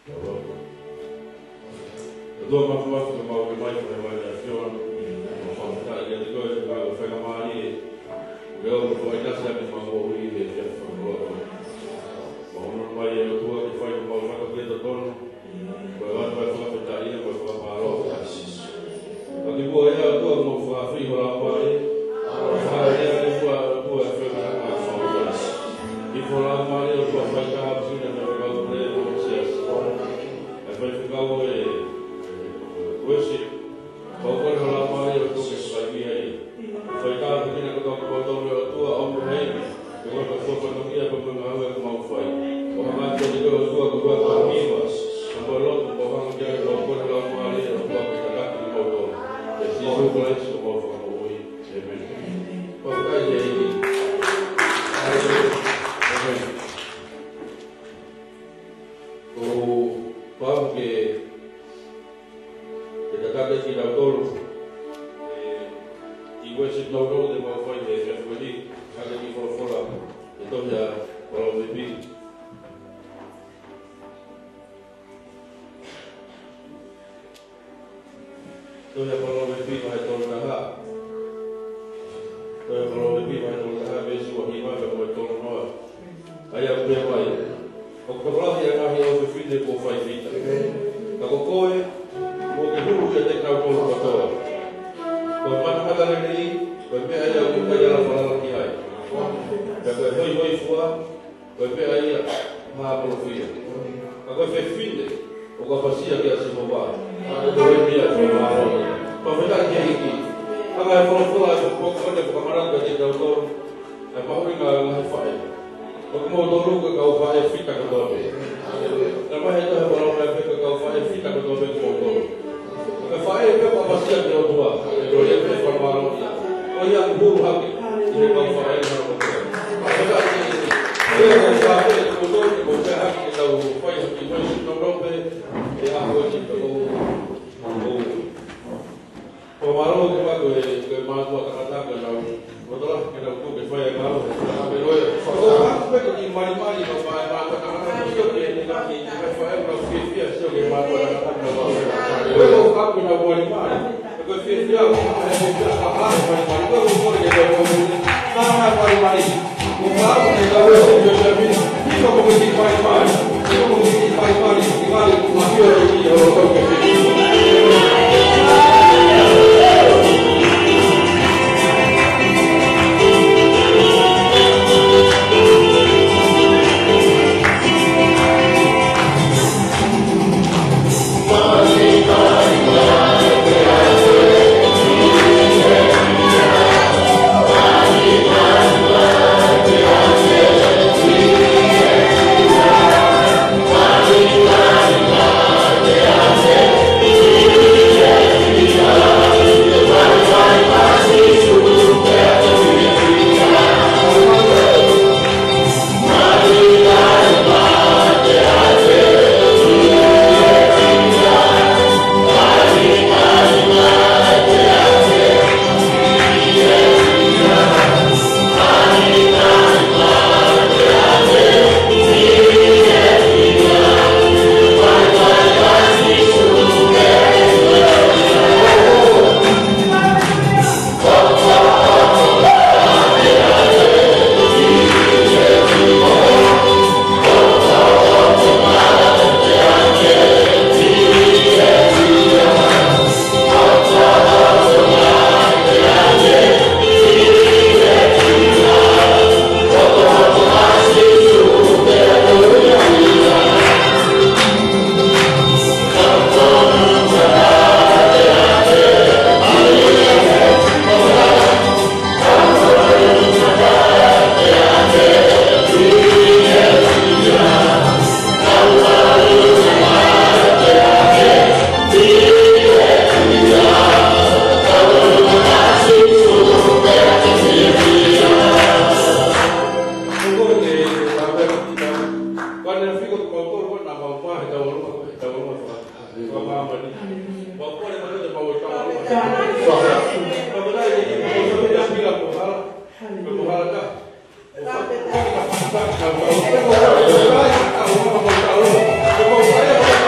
Dua mafu ke mau ke mai ke mai da fiona. Mau ka ia de ko ka fa ka mari. Eu vou ainda se a mau uri de já falou. Mau não vai eu tua que faz mau ka ke do dono. Vai fa ta ia vai fa paro. Aki boa ia tua mau fa fi ora vai. Fa ia tua tua fa ka fa. E for lá mai eu tua fa ka absu na ka o pre o se. Vai ficar o worship, pokok kalau mau itu sesuai ini. Soalnya kita nak potong tua orang lain, kalau kita potong dia pengaruh mau fai. Orang tu juga tua kami mas, kalau orang jadi lokal kalau mau ini tua kita tak potong. Jadi semua semua orang ini, amen. Pokoknya ini, amen. Oh, pakai cada que era autor y worship no de mau fai de refugi cada que for fora então já para o bebê então já para o bebê vai tornar então já para o bebê vai tornar bem sua rima vai tornar aí a primeira vai o que fala que a minha o filho de por fai vida a cocoe porque dulu dia tak tahu kalau betul. Kalau mana kata lagi, kalau ayah kita jalan malam lagi ay. Kalau hoi fua, kalau ayah maha profil. Kalau fin de, kalau pasti dia semua bah. Kalau dia semua orang. Kalau kita jadi, kalau fua pokok ada kemaran kita tahu. Apa orang nggak fai. Kalau mau dulu ke kau fai fit tak tahu. Nama itu orang fai ke kau fai fit tak tahu betul. Fai ke apa sih yang dua? Dua yang berformal dia. Oh yang buruk hati. Ini bang fai yang betul. Apa sih ini? Dia fai itu betul. Bukan hati kita fai itu masih nomor ya aku itu. Pemalu kita ke masuk kata kalau betul kita ke fai kalau kalau aku pergi mari-mari bapak mata anak itu dia nak fai kalau dia sudah masuk kata kalau aku nak buat mana? Kalau dia aku apa mari-mari kalau aku dia mana mari-mari. Kalau kita jadi kita mesti mari-mari. Kita mesti mari-mari. Tinggal masih lagi orang tu Hallelujah.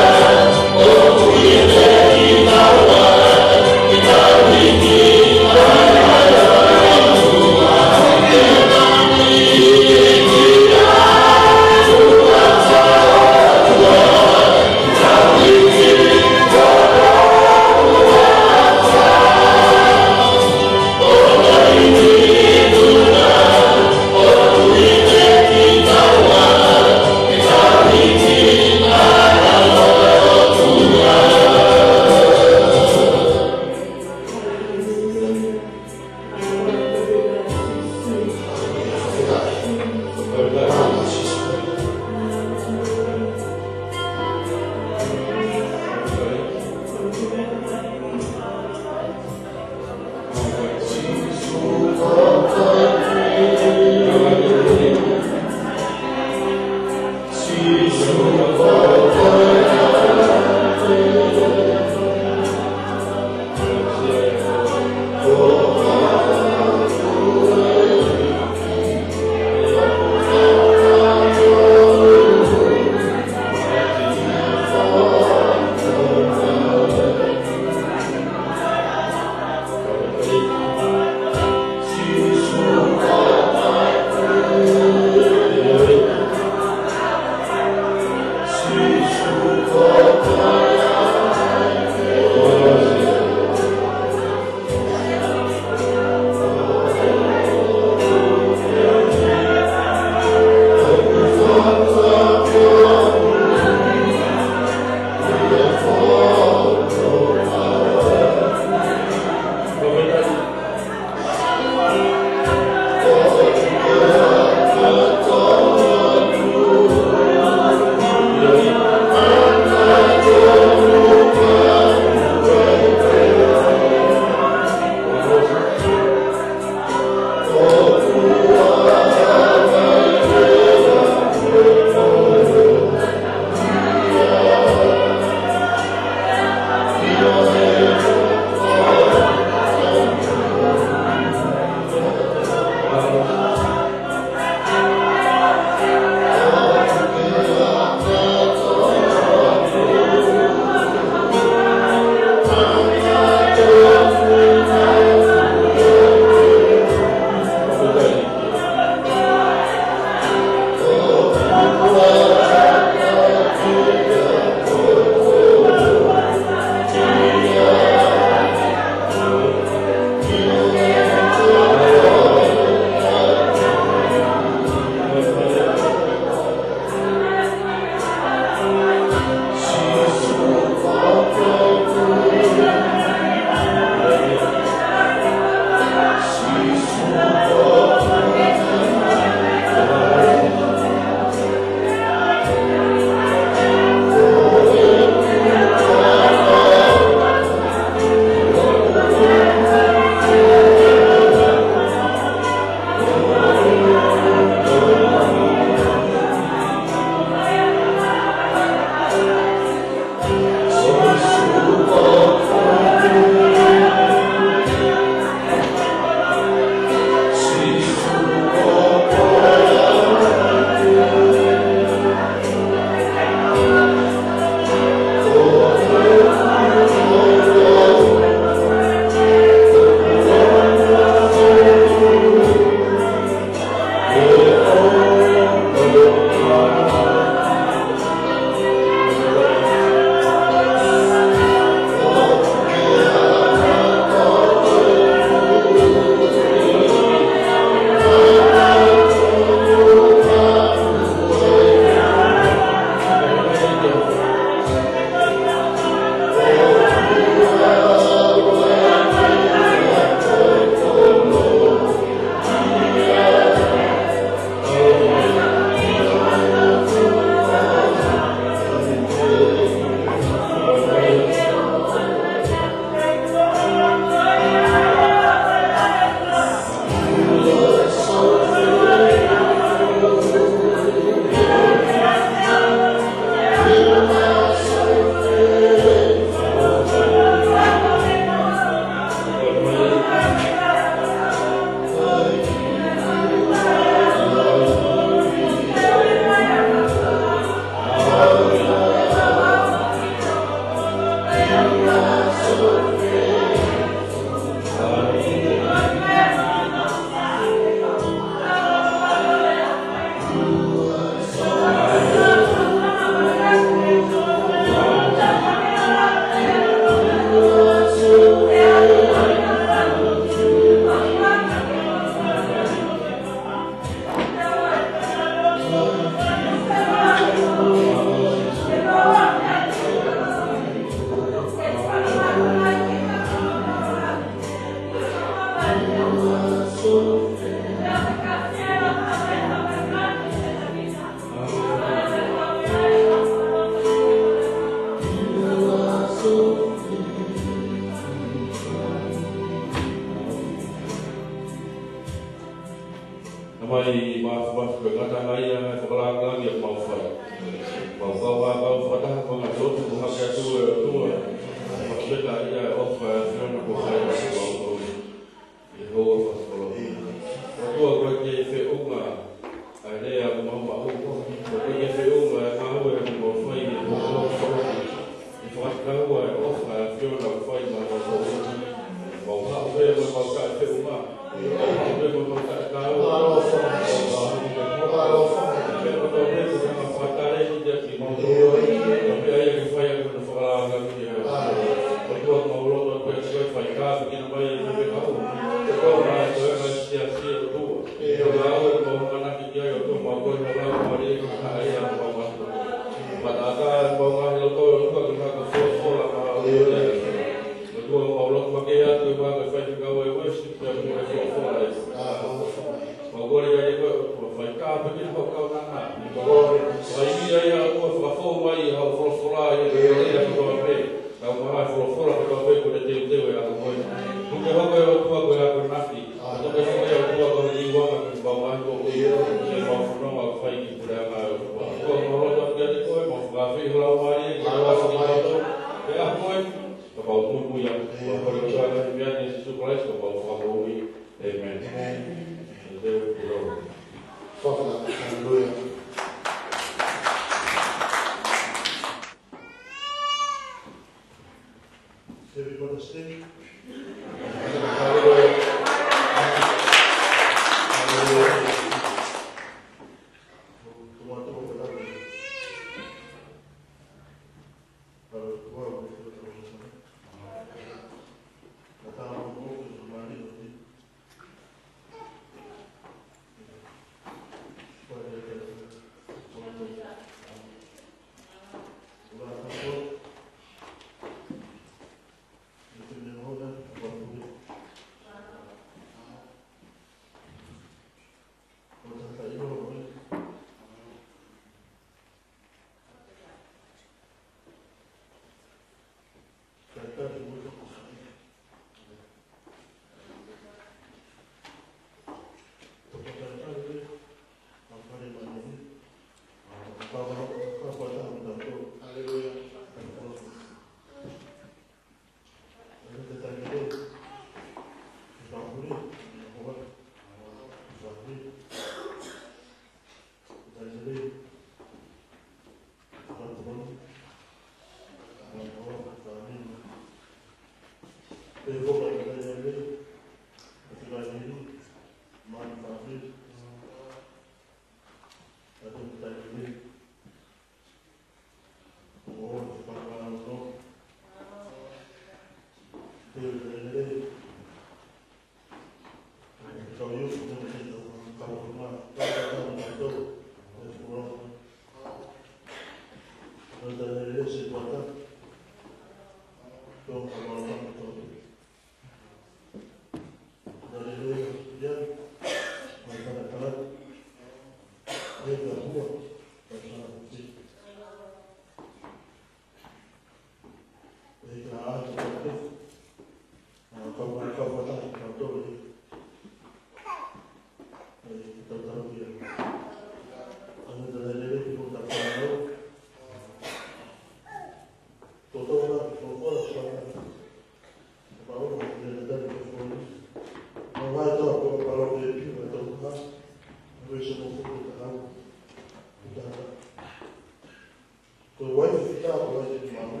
Poi vuoi fittare, vuoi di mano,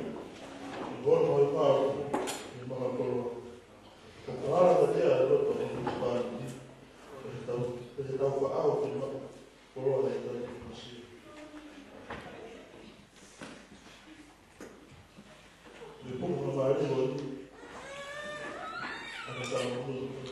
vuoi Because it over out for all that machine. We put on my road. And it's our road.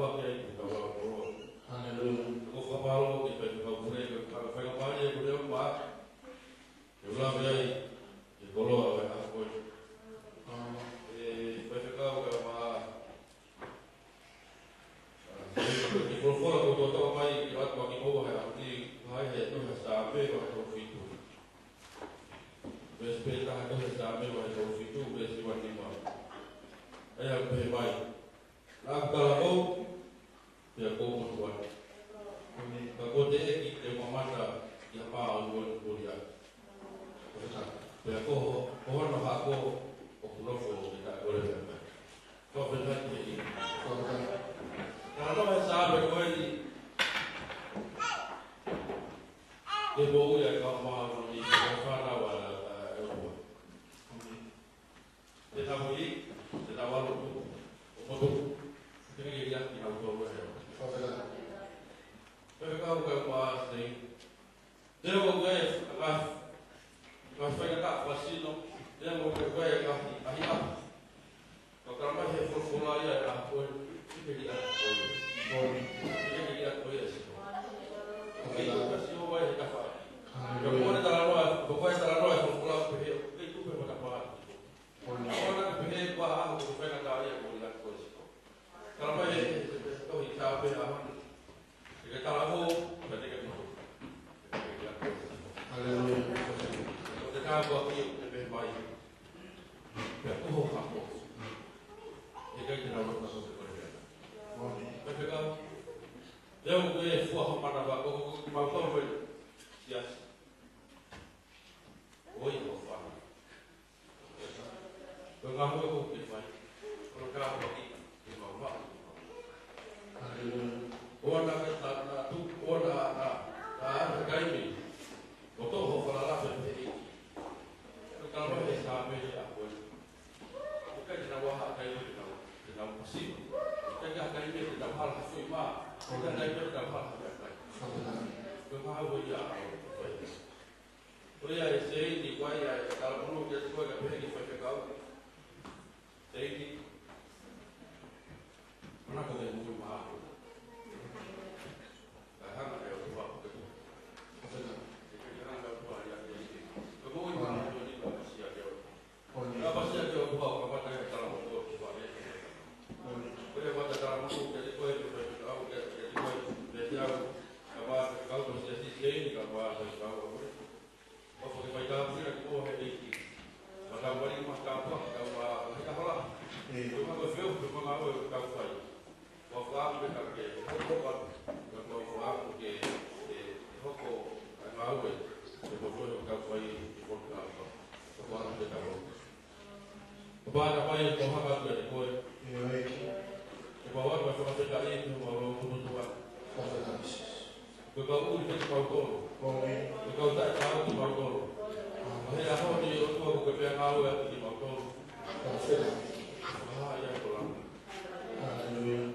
Well, sa me wa ko fitu be si wa ni ma ai pe mai la ka ko ya ko mo wa ka ko te ki te mamata ya pa o ko ya ya ko ko no ha ko o ko no fo ta ko le ko pe na ki ka no sa be ko ni ke bo ya ka ma ni ko fa na wa te ta mo yi te ta wa lo mo to ke ni ya ki na ko wa pe ka ko ma se te mo ga ka fa ka fa si no te mo ga ka ai a ko ka ma he fo fo la ya ka ko ke ni ya ko ke ni ya ko ya si ke ka si o wa ka fa ko ko ta la no ko ko ta la no ko la ko ke tu pe ma ka fa ora pe pa a ko fa ka ya ko la ko si ko ka ma he to hi ta pe a ke ta la ho ka te ka Hallelujah. Ka ko ki te be mai. Pe ko ha ko. E ka ki na ro ka so ko re. Pe ka. Deu ke fu ha pa na ba ko ma ko ko. Yes. Oi ko fa. Ko nga mo ko ki fa. Ko ka ko ki ma ba. Hallelujah. Ona ka ta tu ona a ka mi. Ko to ho fa la pe ni. Kalau boleh sampai di aku, bukan di bawah kayu di dalam pasir. Kita kayu di dalam hal semua, kita kayu di dalam hal apa? Kemana boleh apa? Boleh ada sih di kuai ada kalau perlu kita kuai kita pergi pakai kau. Jadi mana kau yang mungkin mahal? Hang ada yang buat begitu. Jangan ada buat yang jadi. Kemudian apa sih yang kau buat? Apa yang kau buat? Boleh buat dalam buku jadi kau itu tahu jadi kau jadi apa kau tu jadi sini kau buat kau boleh. Kau boleh baca apa yang kau ada ini. Maka boleh makan apa kau buat kita lah. Cuma kau feel cuma kau kau buat. Kau faham betul ke? Kau buat kau faham ke? Kau mau ke? Kau boleh kau buat kau kau faham betul. Kepada apa yang Tuhan akan beri kau, kebawa bahasa bahasa kali itu mahu Tuhan. Kau udah kau kau tak tahu di kau. Hari apa di kau kepiang kau yang di kau. Ya Tuhan.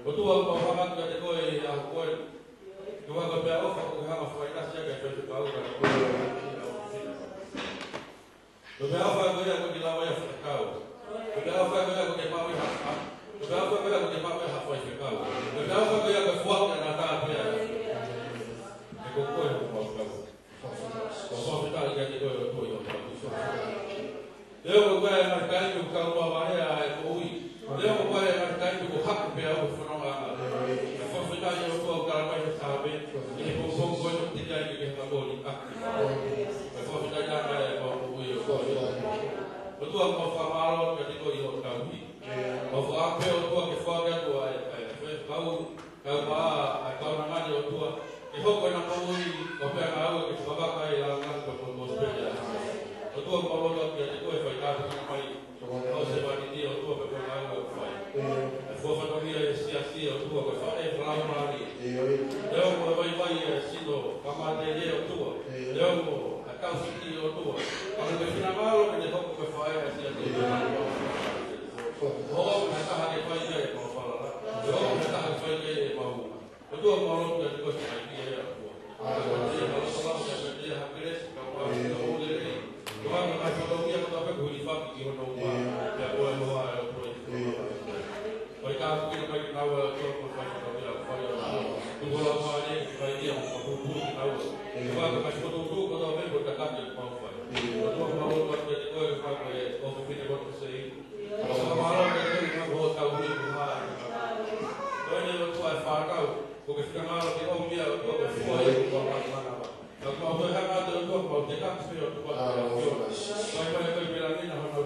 Betul kau akan beri kau yang kau. Kau kepiang kau kau harus faedah saja kepada kau dan kau. Kepiang kau yang dilawai kau. Berapa kau yang pakai apa? Berapa kau yang pakai apa yang kau? Berapa kau yang berfuak dan nata apa ya? Kau yang kau. Kau kita lihat kau yang kau. Dia kau yang makan itu kau bawa ya kau. Dia kau yang makan itu hak biar kau furang. Kau kita yang kau kalau macam sahabat, ini kau yang tidak jadi kau ni aktif. Kau kita jangan kau kau. Betul kau faham jadi kau yang kau ni. Kau faham kau ke faham kau kau nama dia kau. Kau nak kau ni kau pernah kau ke sebab kau yang kau sepeda. Betul kau jadi kau faedah sampai kau sebab dia kau pernah kau faedah. Kau faham dia sia-sia kau faedah pelan mari. Dia kau baik-baik sido kamar dia kau. Dia kau sini kau. Kalau kita malu kita kau ke faedah sia-sia. Oh, kita hari faedah kau faham. Oh, kita hari faedah mau. Betul malu jadi kau faedah dia kau. Kalau salah dia habis kau boleh. Tuhan mengajar dia kau apa boleh faham kau tahu. Dia boleh bawa mereka mungkin mereka tahu kau faedah dia faedah. Tuhan apa ni faedah kau boleh tahu. Tuhan mengajar kau kau tahu berdekat dengan kau faedah. Tuhan malu jadi kau faedah kau fikir kau sendiri. Kalau malu jadi kau tahu Tuhan. Kau ni Tuhan faham kau fikir malu kau dia kau faedah kau mana. Kalau kau berharap ada kau dekat sesuatu Tuhan. Kau bilang ini nama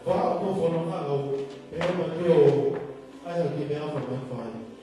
Wow, no for no how. Pero man, yo, I have given out for my fine.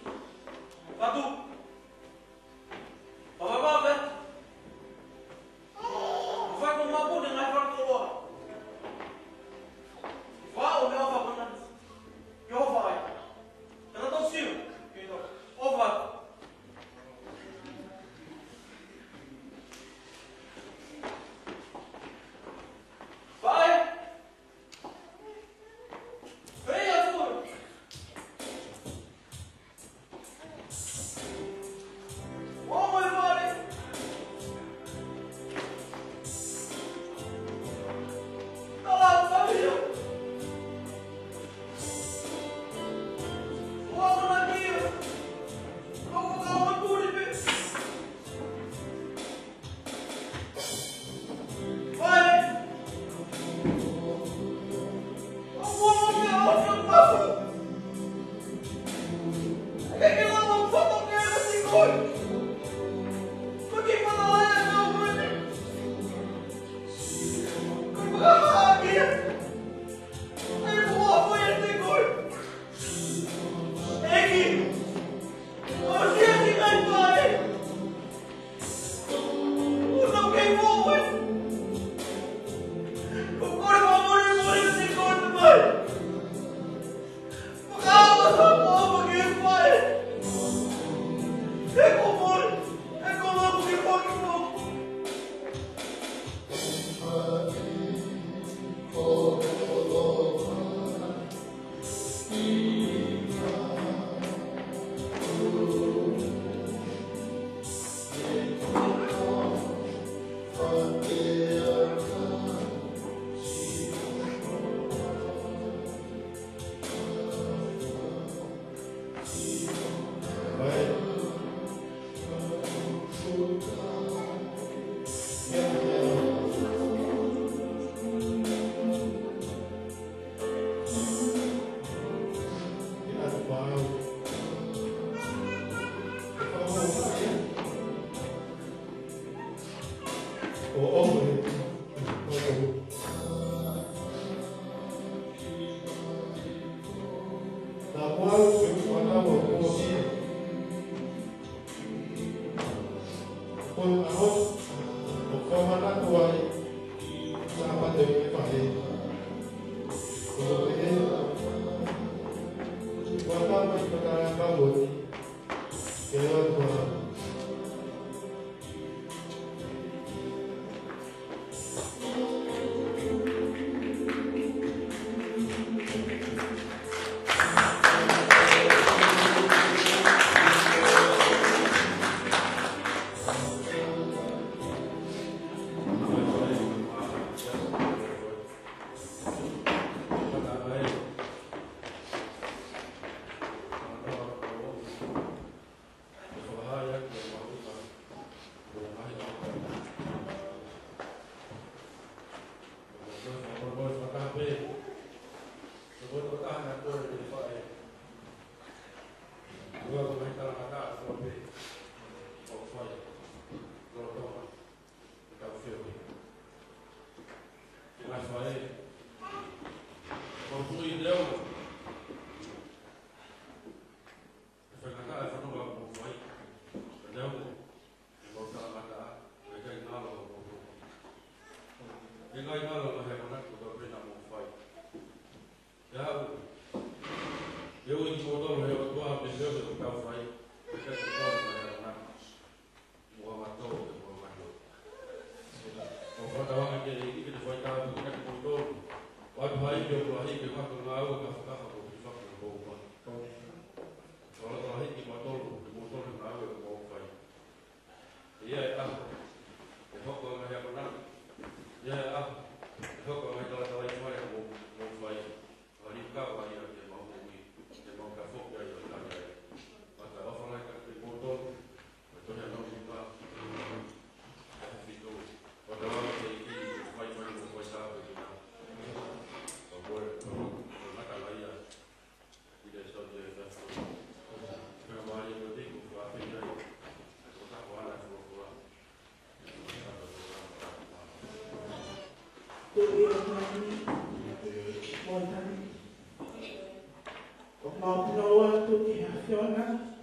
Fiona.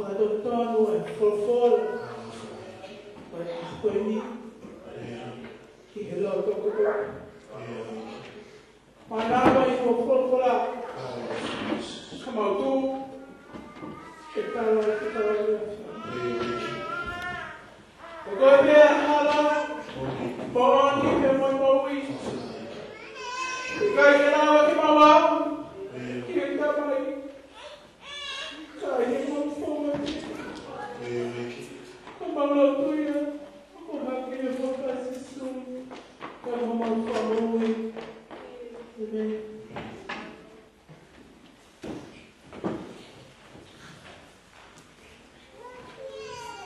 whakatotonu e wholwhora. Mai a koe ni. Ki he loa toko toko. Manama I wholwhora. Kamautu. Ke tala e te tala e o koe pēr hala. Mōni pe moi maui. E kai ke rawa ki mawau. Ki e tamai. Kai he mo whonga ki. Ko maula tuia. Ko hake e whakasi su. Ka mo mau whamui. Amen.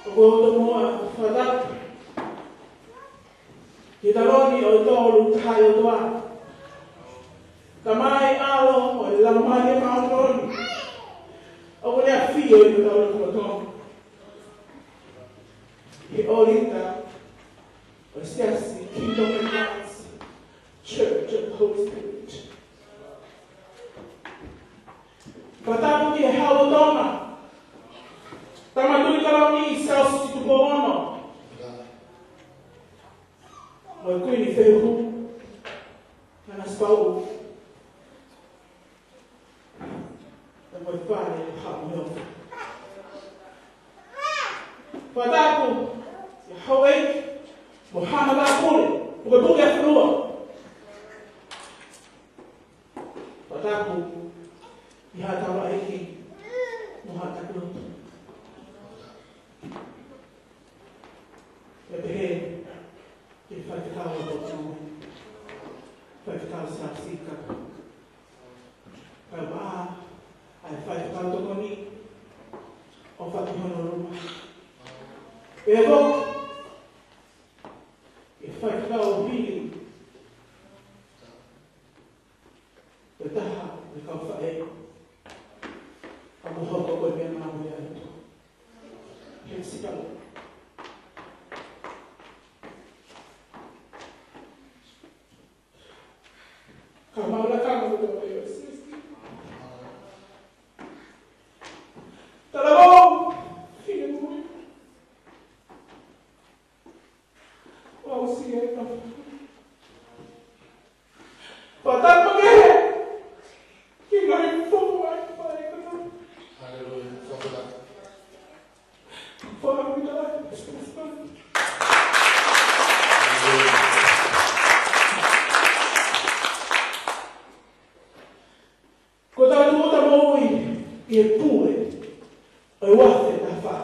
O koto moa whadaki. Ki taloni o tōru tahai o toa. Ka mai alo o le lamai e maunoni. O kone a whio I o tōru koto. Ki orita o Siasi Kingdom of Christ Church of the Holy Spirit. Patapu ki e hau tōna. Tamatui taloni I Celsius tu poono. Moi kuini whehu, ngana spau. Ta moi whare o hau meu. Whataku, I hauei, mo hana la kore, o ke puke a whanua. Whataku, I hatawa eki, mo hataku lotu. E pehe, Ke whaikatau o tō whaikatau sa sika. Ka waa, ai whaikatau tō koni, o whakihono ruma. E wok, e whaikatau o hili. E taha, e kau whae. A mohoko koe mea mamu e aito. He sikalo. Kamala kama do eu assisti. Tá bom? Filho muito. O se é não. Patar por quê? Que não é fogo vai para não. Aleluia. Fora cuidar. Ko tau tuota maui I e pue o I wate ta wha.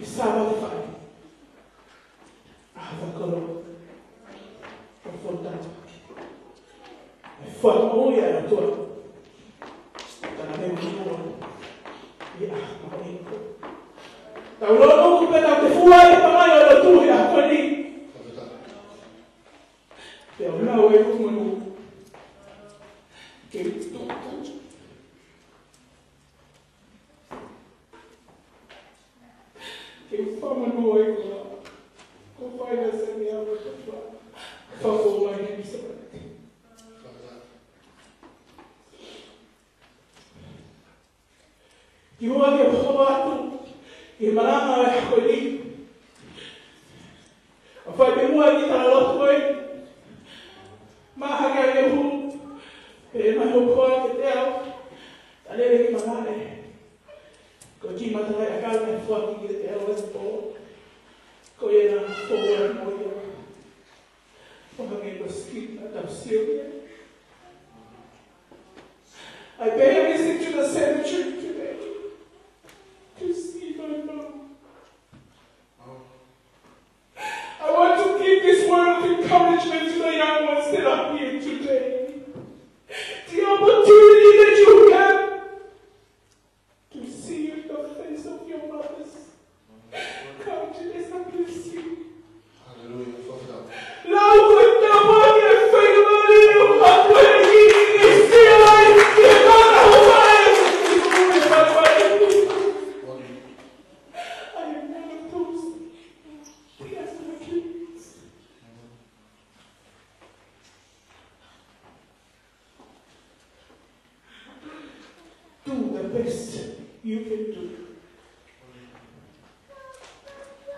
I sawa te whai. A whakoro. O whotata. E whaka maui a tua. Tana me mua. I a maiko. Tau lono kupe tau te fuai e pamai o lo tu I a koni. Te au nau e kumanu. Ke tuku. Ke whamanu e kua. Ko whaina se me awa ka wha. Whako mai he misarate. Ki hoa ke hoa atu. I maranga e hako ni. A whai pe mua ki tala lotu e. Mahaka e hu, e maho koa ke te au, talere ki manare. Ko ki matai a kala e whaki ki te au e po, ko e na fōra moia. Whakange ko skita tau Sylvia. I bear a visit to the cemetery today to see my mom. I want to give this word of encouragement to the young ones that are here today. The opportunity that you have to see the face of your mothers. Come to this and bless you. Hallelujah. Now, with the body and faith of you, but when he is still alive, he is not alive. I am one of those. He has my kids. best you can do.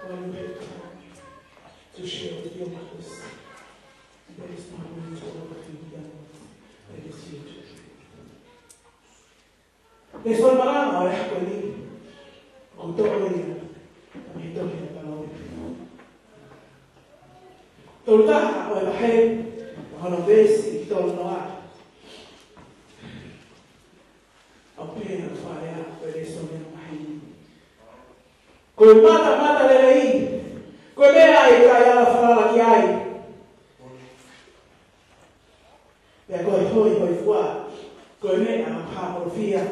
When you have time to share with your mothers, there is no way to overcome the young ones that is here to treat. There's one man I have to leave. Go to Oya. I'm here to hear about it. Tolta, I have one of these, it's all no. Appena fare per essere mai. Come mata lei. Come hai la fala che hai. E poi fuori. Come ha profia.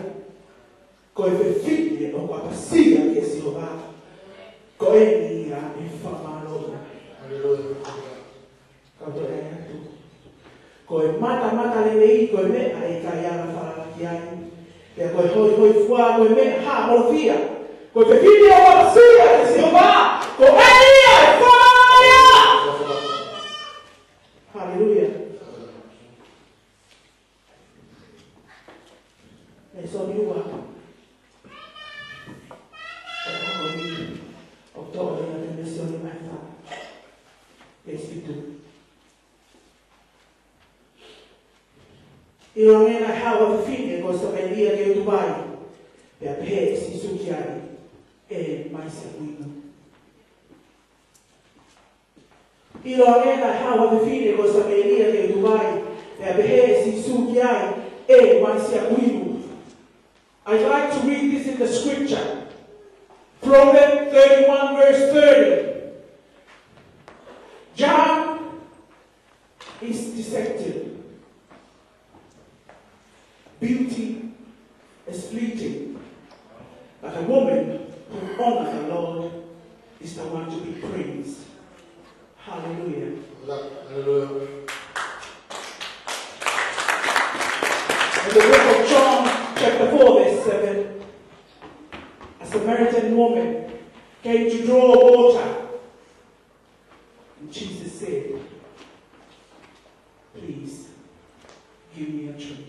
Come figli o qua passia che si va. Come mira e fa malo. Alleluia. Come mata lei. Come hai la fala che hai. E poi fuori, come morfia, come figli o morfia che si va, come e fuori! Alleluia. E sono io qua. Ottobre la dimensione mai fa. E si tu. Io non è la cava fine questa media che tu vai per si succhiare e mai seguito. Io non è la cava fine questa media che tu vai per si succhiare e mai seguito. I'd like to read this in the scripture. Proverbs 31 verse 30. John is deceptive. Beauty is fleeting, but a woman who honors the Lord is the one to be praised. Hallelujah. Hallelujah. In the book of John, chapter 4, verse 7, a Samaritan woman came to draw water. And Jesus said, please give me a drink.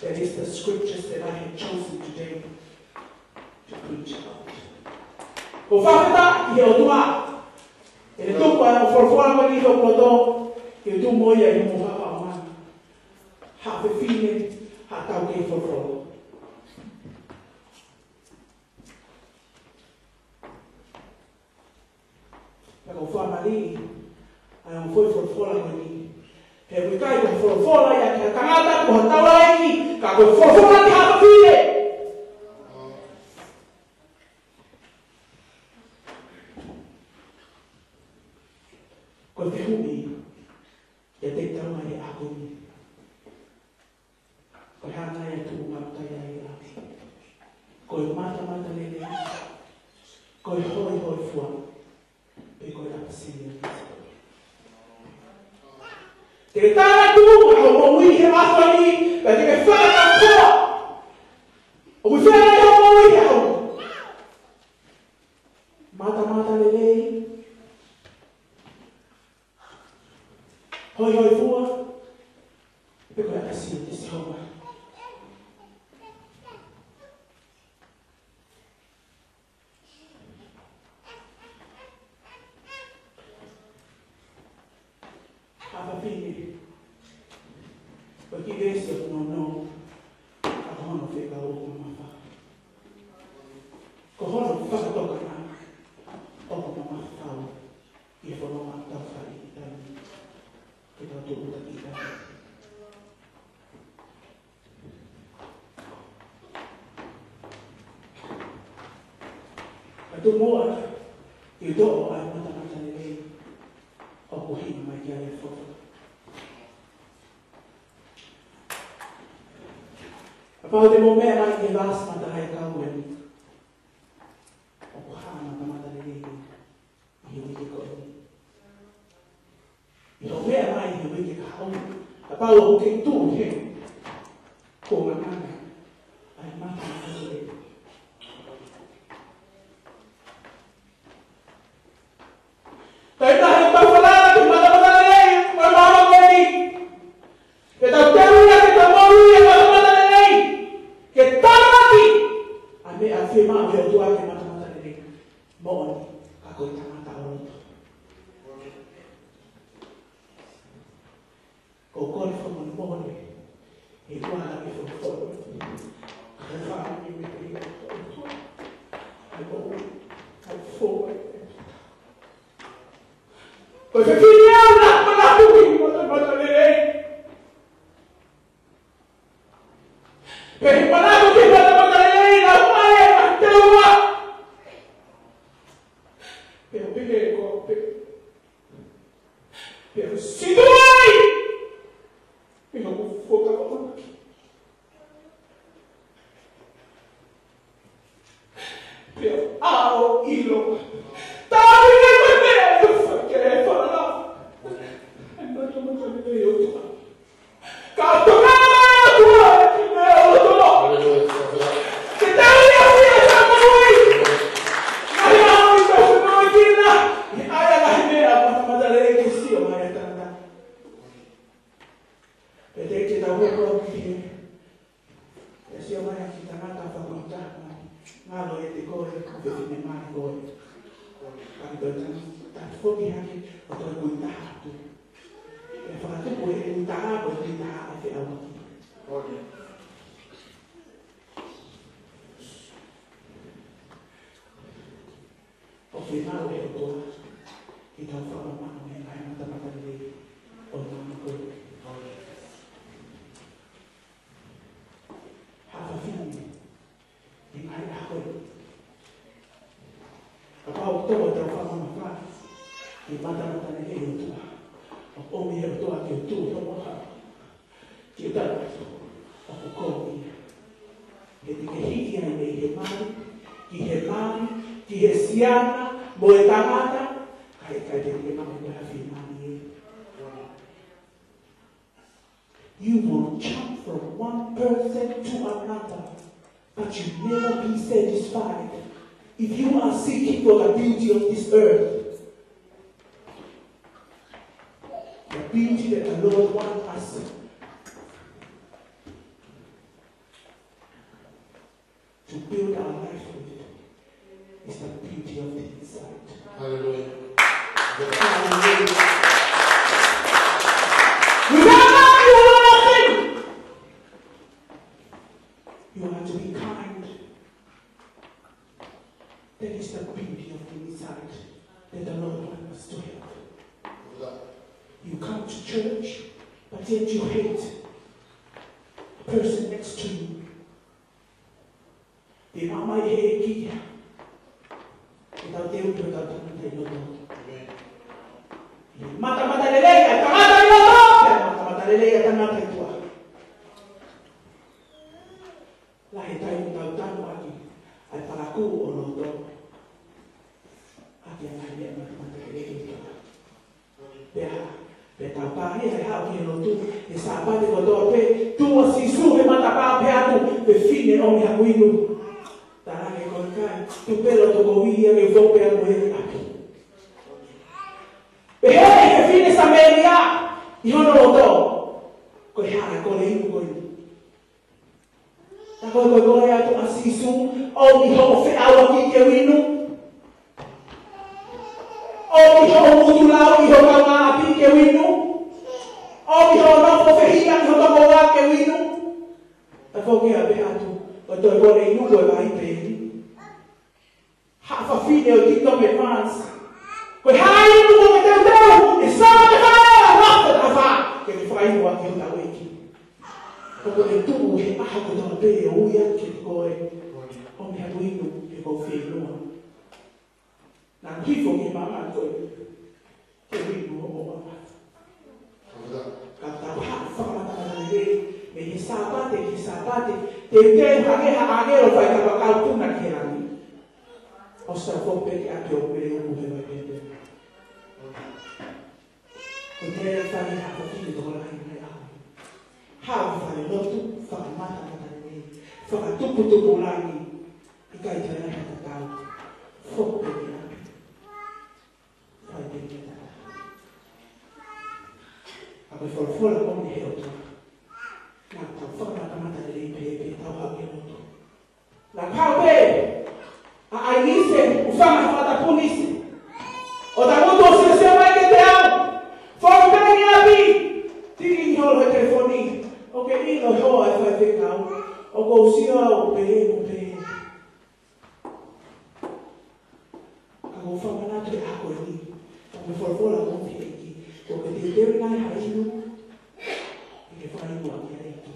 That is the scriptures that I have chosen today to preach about. O fata i o tua. E tu qua for fuori di do poto che tu moia e mo fa ma. Ha fe fine ha ta che for fuori. La o fa mali. Ai foi for fuori mali. E we kai ko for fuori ya ka tangata ko tawai ka ko for fuori ha fine. Ko te humi ya te tawai ako ni. Ko hana ya tu ma ta ya ya. Ko mata lele. Ko hoi fuori. Pe ko la pasia. Che tara tu, ma lui che va a lì, perché fa la tua. O fa la tua. Mata lei. Hoi fuori. Per quella passione di Signore. Alla fine, perché adesso non ho figa o come fa. Come fa tocca o come fa. Io farò una taffa di che da tutta vita. Ma tu muori, io do a una di lei. O kuhini magia ya foto. Apa de momento ai vas mata hai kawen. O kuhana mata lele. Hiwi ko. Io me mai hiwi ka. Apa o ke tu he. Ko mana. Ai mata lele. Tayo che morning, he wanted me to follow. I found me with him. I go, I forward. But if you know that, what I'm doing, what I'm going to do. Pero para ko di ba magdalay na may magtawa. Pero bigay ko pero sinuway. Pinagufog ako. Pero ao ilo. Tabi na magdalay. Kaya pala. Ano naman kami na yun? Katunga! You will jump from one person to another, but you never be satisfied if you are seeking for the beauty of this earth. The beauty that the Lord wants us to build our life with is the beauty of the inside. Hallelujah. Hallelujah. You have to be kind. That is the beauty of the inside that the Lord wants us to have. You come to church, but yet you hate the person next to you. The mama hate without them to the Mata leleya, tamata yo, mata leleya, tamata tua. Lahi tayo tahu lagi, ay palaku olodo. Aki ang hanya mata leleya. Beta pari ay hao olodo, esapa de olodo pe, tu asisu be mata pa pe atu, be fine o mi aguinu. Tarang ekor kai, tu pelo to goia me vou pe aguinu aki. Behele ke fine Samaria, ihono oto, ko hana ko le imu ko imu. Tako ya tu asisu, o iho fe awa ki ke winu. O iho mutulao iho kawa api ke winu. O iho no fo fe hina iho to kowa ke winu. Tako ke abe atu, o to ko le imu ko vai pe. Ha fa fine o tito me mans. Ko hai imu ko te teu, e sa te fa, rafta ta fa, ke te fai mo aki ta weki. Ko le tu he aha ko ta be o ya ke ko e. O me ha winu e ko fe no. Na kifo ke mama ko ke winu o mama. Kata ha fa mata na le me hisabate te hage o fai ka ka tu na ke ani. O sa fo pe ke a ke o pe o mu he vai pe. Kaya fai ha ko ki do la ni ai. Ha fai lo tu fa mata ni. Fa tu pu tu la ni. Ikai tara ta ta. Fo pe ni. Fai pe ni ta. Ape fo la ko ni he o tu. Na ta fa mata ni pe ta ha ke o tu. La ka pe. A ai ni se ufama fa ta punisi. O ta mo to se mai ke te amo. For many happy, thinking your telephone. o sia o pe. Ako whamana te ako ni. Ako me whalafola o pia iki. Ko ke te tewe ngai hainu. I ke whainu a kia iki.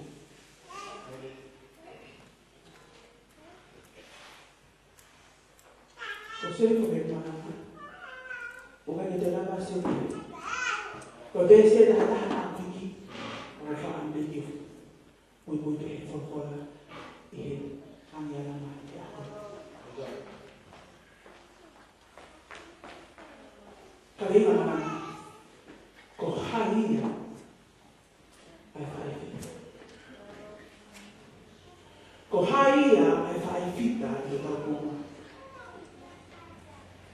Ko se ko me mana. O ka te rama se o. Ko te se da hana aku iki. O ka whaambe ki. Ui te whalafola. I he angiana mai te ako. Kalinga mana, ko haia ai whaifita. Ko haia ai whaifita i tau koma.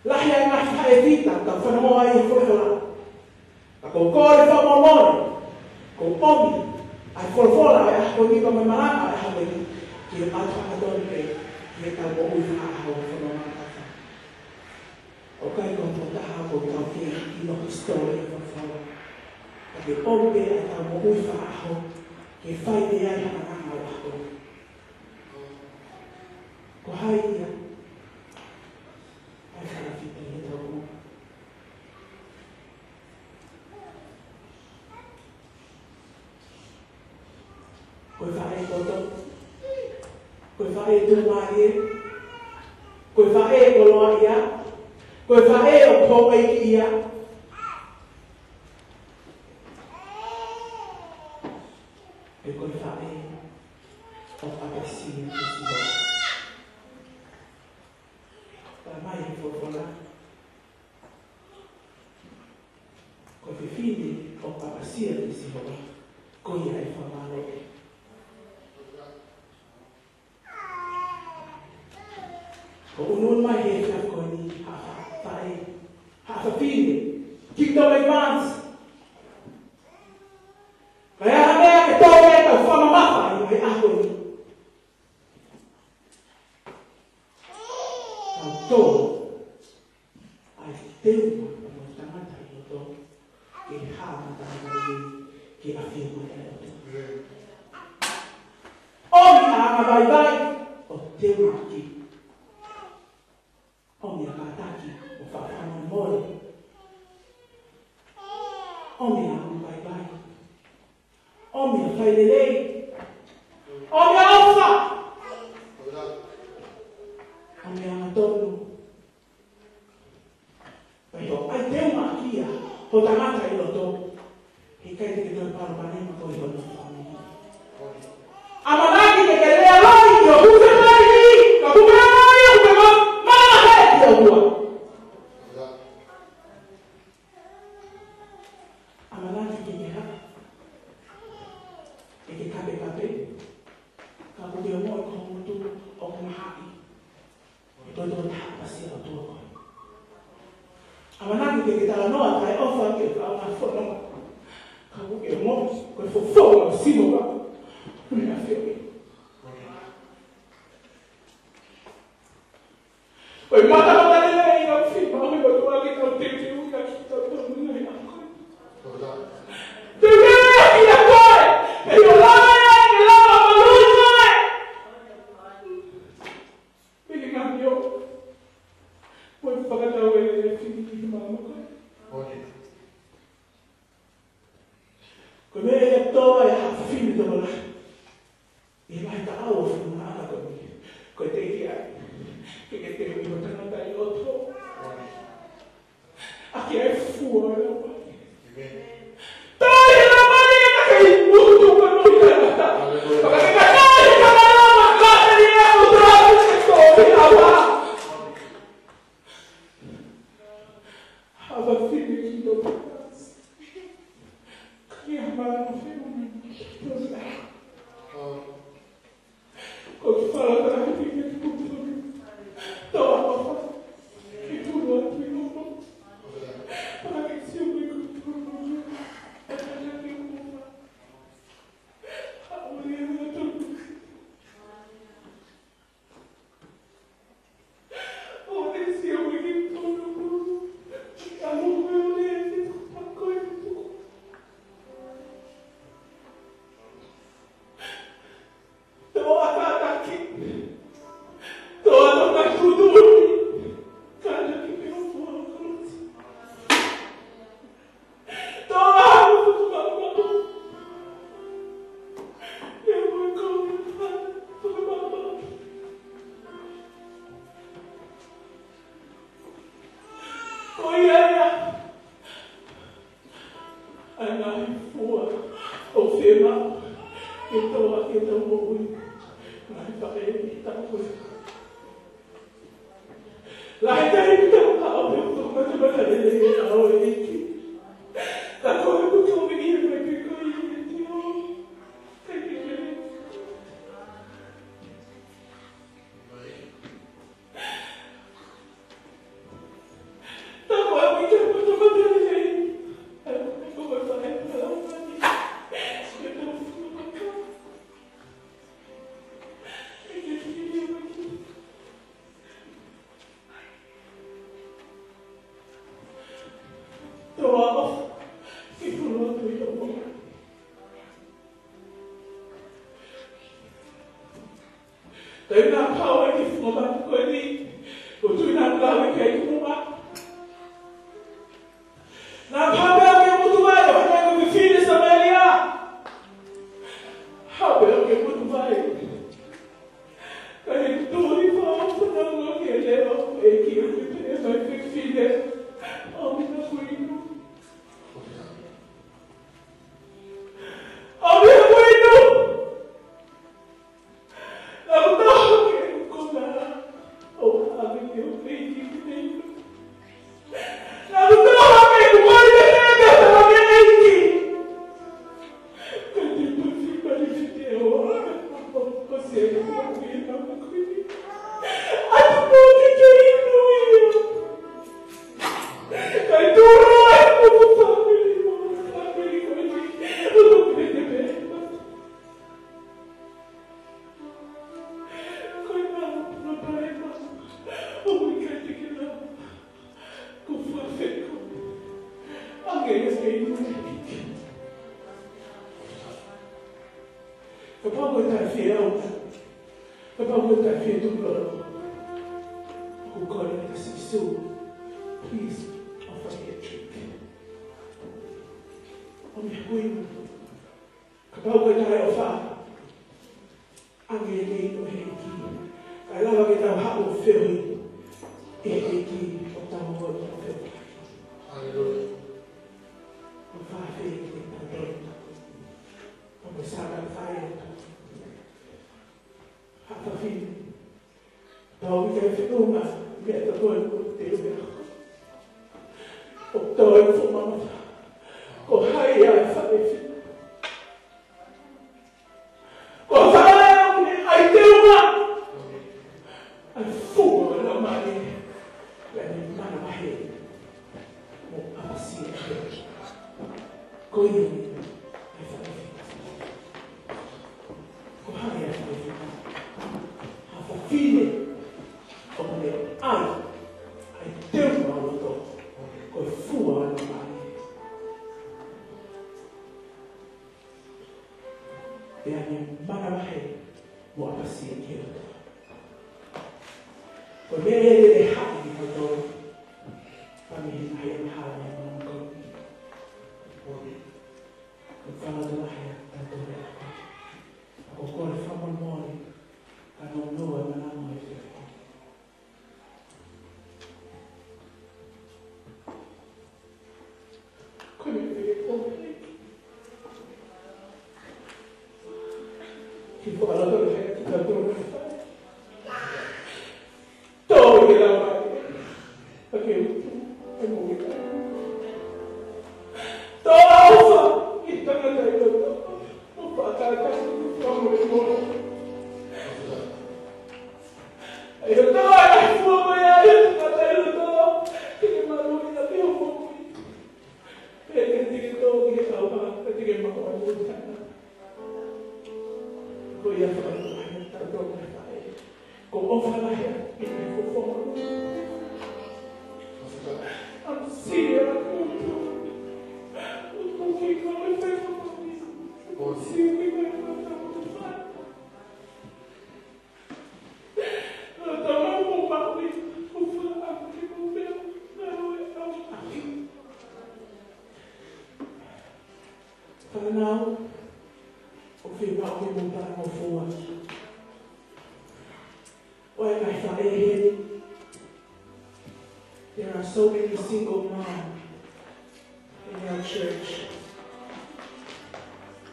Lahi ai ngā whaifita ka whanoa i wholofola. A ko kore whamomore, ko omi ai wholofola ai ako ni ka mai maranga ai hawe ni ki e atu atoni pe ki e tau o ui whaahau whanoa kata. O kai ko tō taha ko tau ke I no historia ko whaua. Ka ke ope ai tau mo ui whaaho, ke whai te ai hana ngā wako. Ko hai ia, ai whaafita I tau mo. Koe whae koto, koe whae tūmai e, koe whae koloa ia, koe whae o tōka iki ia. E koe whae o whakasi te siho. Tā mai e whawhala. Koe whiwhine o whakasi te siho. Koe ia e whamalo e. Ko unun mai he koe ni Hafafine, Kingdom Advance. Kaya hame ke tōme ka whamamata I mai ako ni. Tau tō, ai teuma o mo tangata I o tō, ke hāmata I o ke awhia mai I o tō. Omi a vai o teuma ki. Omi a kātaki o whaafama mōre. Omi a bai. Omi a whairerei. Omi a ofa. Omi a tonu. Pai ho, ai teuma kia, ho tangata I roto. He kai te toi parapanema ko I roto whaamini. Amanaki te ke lea lai, o hupe mai ni, ka hupe mai, o hupe mai, mana he, ki o hua. Amanaki ke ke haka. E ke kape. Ka kuke o moi ko mutu o kumahaki. E toi toi taha pasi o tua koe. Amanaki ke tala noa kai ofa ke ka ona whanonga. Ka kuke o moi koe whawhau o sino ka. Una whioi. Oi mata lele I ngā whima oi wa tua ki tau te ui ka ki tau tonu I a koe. Te mea ki a koe! E o lae, e lawa malui koe! Piki ngāmi o. Oi whakatau e whimi ki mama koe. Koe mea e toa e hawhawhimi tō mara. E mai ta au o whunga ana koe. Koe te ki ai. Ke te ui o tangata I o tō. Aki ai fua e o mai. Tai e la mai e ka I mutu ka nui tangata. Paka ke ka tai ka marama kata ni e o trau se tō I awa. Hawa whine ki tō pakas. Ki a marama whine ki tō nei. Ko te whalata I whine ki tō nei. Tō awa.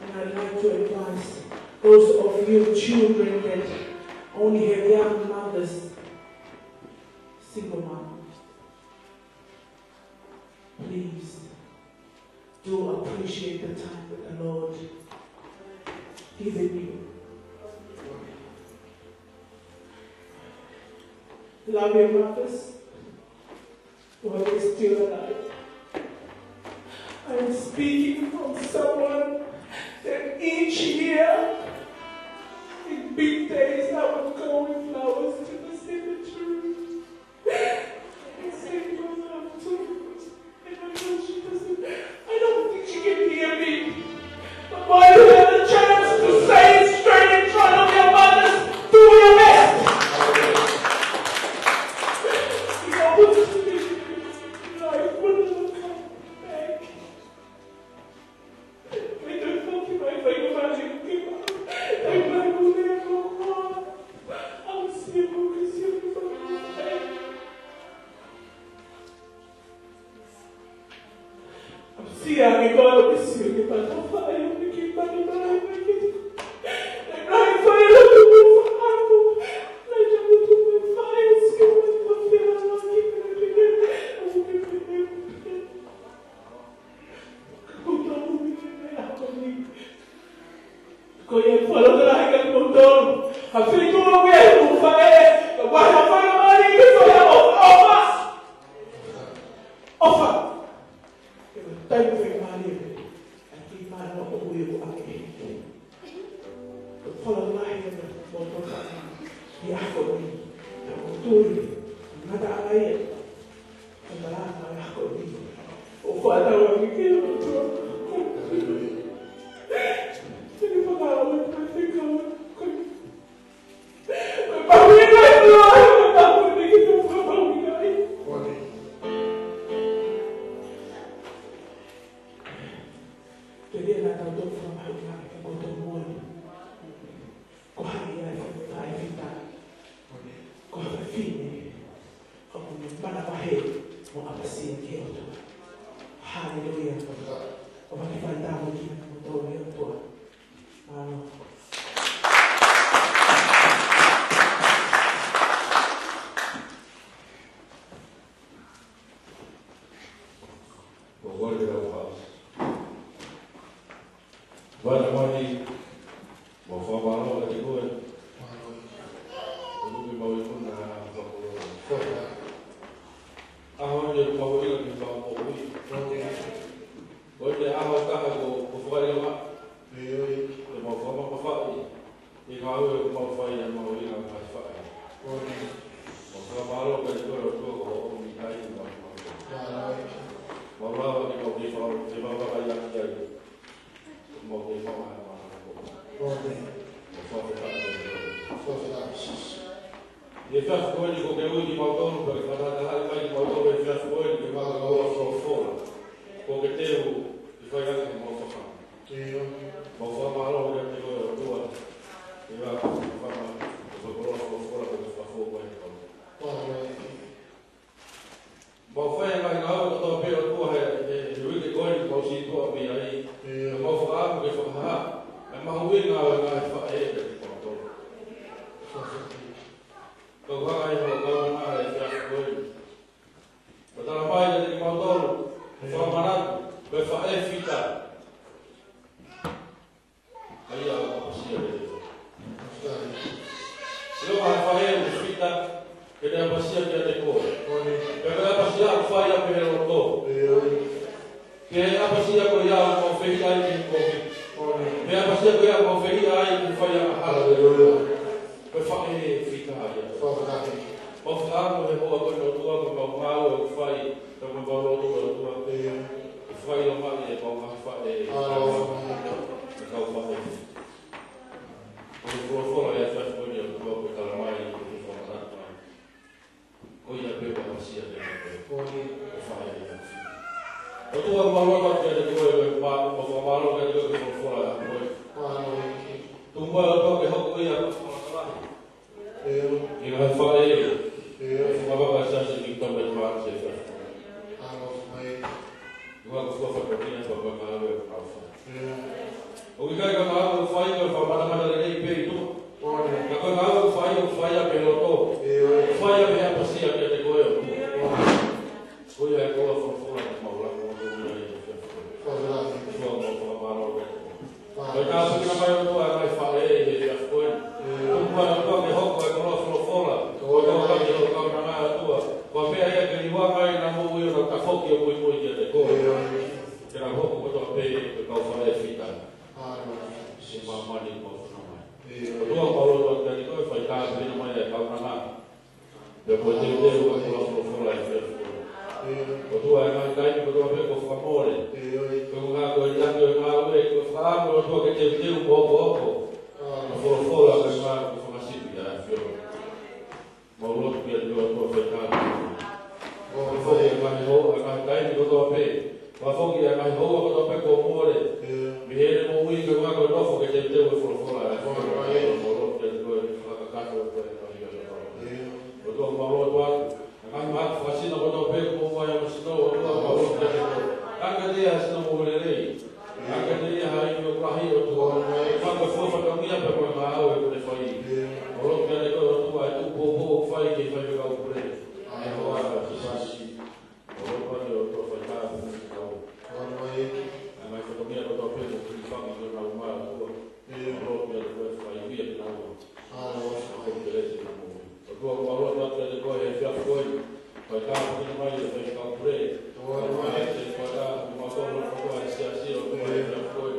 And I'd like to advise those of you children that only have young mothers, single moms, please do appreciate the time that the Lord given you. Love your mothers while they're still alive. I'm speaking from someone that each year, in big days, I would go with flowers to the cemetery. And say my love to her. And I know she doesn't, I don't think she can hear me. But while you have the chance to say it straight in front of your mothers, do your best. You know what to do. Life will not come back. I don't know if I think about it. I'm like, oh, there go on. I'll see you because you're from the I'm seeing I'm going to see you, but I'm fine. I'm keep on the blind. I'm blind for you to move for Apple. I'm going to move fire. Skill with the fear. I'm not keeping it together. I'm going to be able to go down with it. I'm going to follow the line and go down. I'm feeling to away from fire. But why am I money? Because I have offer. Thank you for my living. And keep my love away from me. But follow the line and go down. Be after me. I will do it. Not that I am. And the last time I will be. Oh, Father, when we came to Hallelujah. fai ko fa mana le pe tu. Ka ko ngau fai pe lo to. Fai pe a pasia ke te ko yo. Ko ya ko fa fa ma ula ko ko ya. Ko mo fa ma ro. Ko ka sa ki mai no ai fa e ya ko. Ko ma ko ke ho ko lo fa la. Ko ka ke lo ka na ma tu. Ko pe ya ke ni wa mai na mo yo na ka fo ki mo mo ya te ko. Ke na ho ko to pe ka fa e fita. Si mama ni ko na mai. Ko Paulo to ke ni ko fa ka ni na mai ka na ma. Depois de ter o que lá o tu é mais caro que o ver com famore com a coisa que eu mal ver com famo o tu que te um pouco fora que vai com a cipia Paulo que ele o afetado o foi mais ou mais caro que o ver o foi que mais ou o ver com more me ele mo ui que vai com o que te o fora Paulo que ele o casa o Paulo atual, a vacina botou pego como vai no sinal, o Paulo a cadeia se não morrerei, a cadeia aí no Brasil, o quando for para caminhar para o mar, eu vou fazer, o outro que é o tua, tu bobo faz que vai jogar o preço, agora assim, o outro eu estou fazendo a mais caminhar botou pego que faz que não mar, o outro eu faz via que não, o Paulo vai ter que correr já foi vai estar muito mais vai ficar por aí vai dar uma forma vai ser assim o vai já foi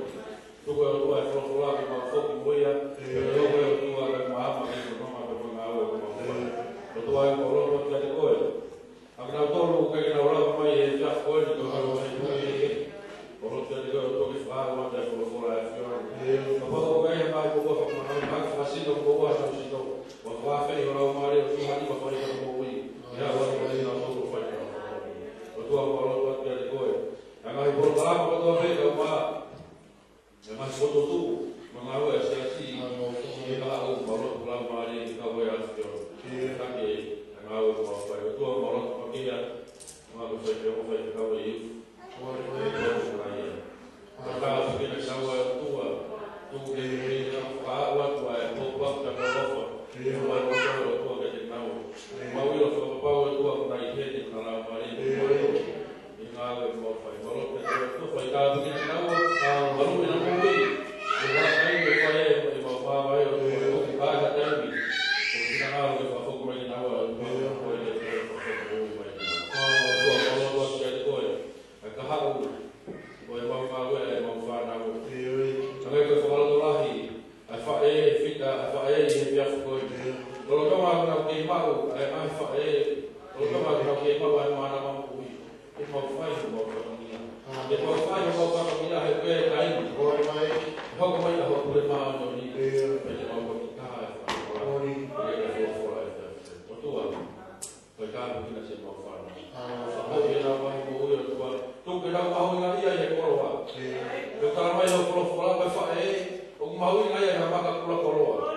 tu vai falar que uma foco boia eu vou tu uma arma que não vai para água tu vai Paulo vai ter que correr agora todo o que na hora vai já foi tu vai Paulo tem que eu que falar uma das falar Paulo vai mais por favor assim não vou achar assim wa fe ora o mare o hali ma fai ko ui ya wa ko ina so fai o tu a paro to te ko e nga i por la ko to fe ka ma e ma so to tu ma nga o se asi e ka o paro la mare ka wa ya so e ka ke nga o ma fai o tu a paro ko ke ya ma ko fe ko fe ka wa i o ka so ke na sa wa tu ke ka wa tu a po pa ka ko eu vou mostrar o tua que tem não mas eu só para o tua para ir de para para ir e nada vou fazer valor que tu foi cá do que não valor não foi eu vou sair eu vou falar eu vou casa também porque não há que fazer como ele não eu vou fazer valor que ele foi a carro foi vamos fazer vamos fazer não também que falar do lá a fazer fica a fazer e já foi kalau kamu nak pergi mau, ai fae. Kalau kamu nak pergi mau, ai mana mampu. Itu mau fae, mau pergi. Itu mau fae, mau pergi lah. Itu kain. Kau kau dah kau boleh mau ni. Macam mau pergi kah? Kau ni. Betul ah. Perkara kita sih mau fae. Sampai dia nak mau tu tu kita mau ngai dia yang korwa. Kalau mai lo korwa fae, aku mau ngai yang apa korwa.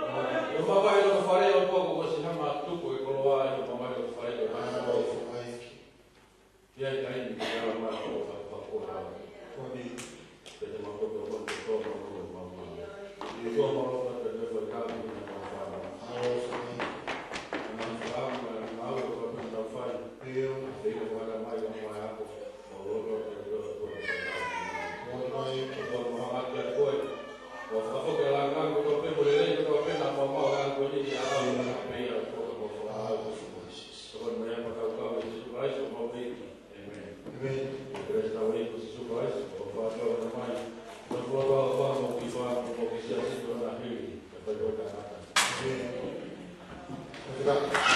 Eu vou vai no farei um pouco você chama tudo e colocar no mamãe do farei do e aí já mais para pode ter uma coisa muito boa no mamãe e eu vou falar para ele foi cá no fala não fala não eu vou falar eu sei que vai mais uma água o outro o fato que la gran ko pe mo le ko pe na mo mo la ko ni ya la pe ya ko mo fa so ko me pa ka ka se vai so mo be amen resta oi ko se vai o fa to na mai no ko ba mo ki fa mo ki se asi to na hi pa ko ka na amen